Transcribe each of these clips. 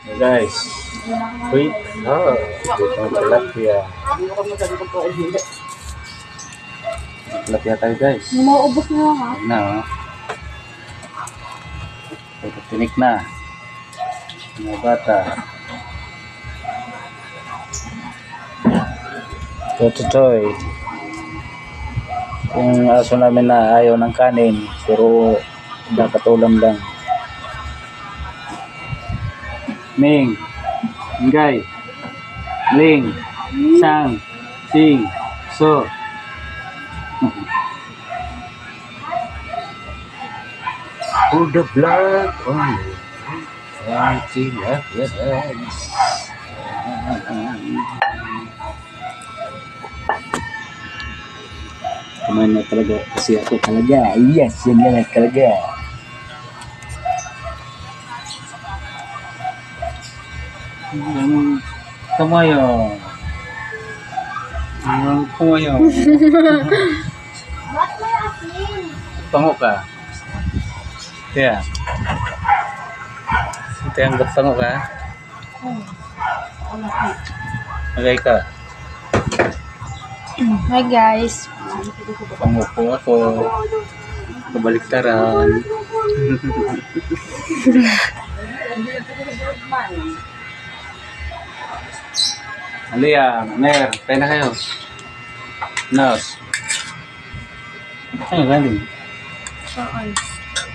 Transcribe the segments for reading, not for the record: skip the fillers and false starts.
Hey guys, wait, dito ang tilapia. Tilapia tayo guys. Mauubos na lang ha. Ayun na tinik na. Mga bata. Totoy. Yung aso namin na ayaw ng kanin, pero nakatulang lang. Ming, Ingay, Ling, Sang, Sing, So. For the blood only, until left the hands. Kumain na talaga kasi ako talaga. Yes, yan na talaga. Kumayo. Kumayo. Ba't may asin? Pango ka. Kaya. Ito yung pango ka. Magay ka. Hi guys. Pango po ako. Kabaliktaran. Alia, Mer, tayo na kayo. Nos. Ano galing? Saan?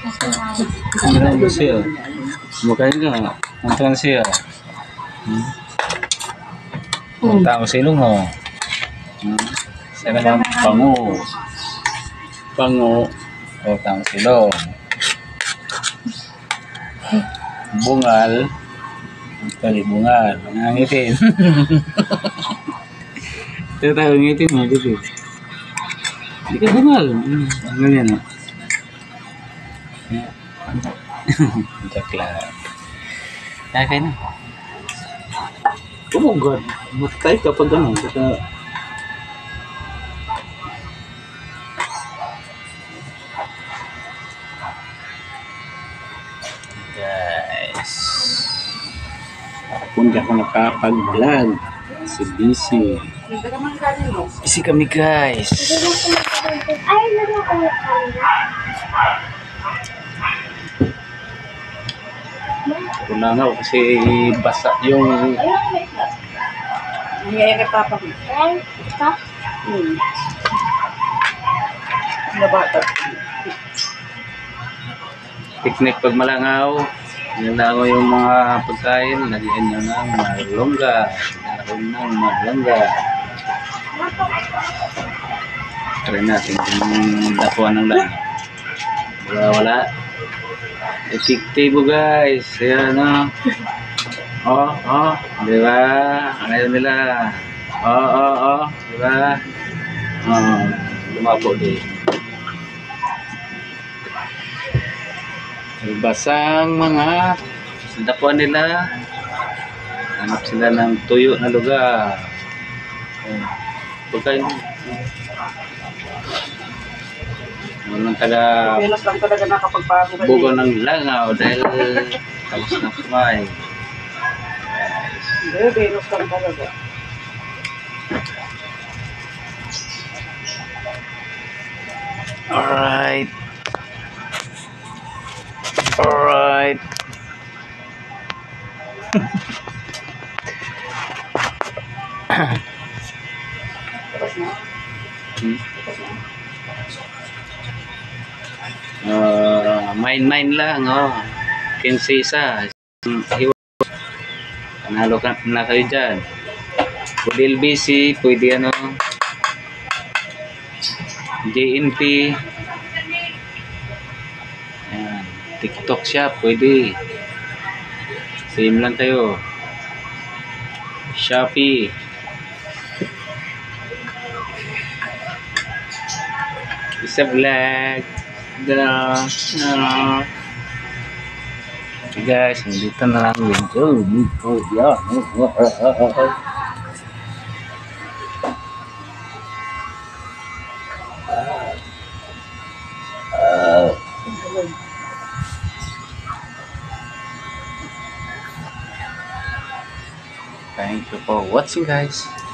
Nasaan? Ang galing mo siya. Mukhain ka. Ang tangan siya. Ang tao silong mo. Sa naman pango. Pango. O tao silong. Bungal. Kali bungal. Nangitin. Ito tayo ngitin mo dito. Hindi ka bungal. Ganyan. Jakla. Kaya kayo na. Oh my God. Matay kapag ano. Kaya... Guys. Kung di ako nakapag-vlog. Si busy. Busy kami guys. Ay, laro ko yung camera. Tunangaw kasi basa yung... Nangyayari kay Papa ko. Ay, ka? Nabata. Teknik pag malangaw. Nilangaw yung mga pagkain. Lagyan nyo ng malongga. Dahon ng malongga. Try natin kung dakuan ng langaw. Wala. Epektibo guys. Ayan o. Di ba? Ayaw nila. Di ba? Lumapo din. Basang mga dapuan nila. Hanap sila ng tuyo na lugar. Pagkain. Walang taga Menos lang talaga nakapagbago kasi. bugo ng langaw dahil tapos na kumain. Hindi, menos lang talaga. Alright. Tapos na. Mine lang, Kinsisa. Panalo ka na kayo dyan. Pwede LBC, pwede JNP. Ayan. TikTok shop, pwede. Same lang tayo. Shopee. Isa vlog. Guys, dito na lang video. Thank you for watching guys.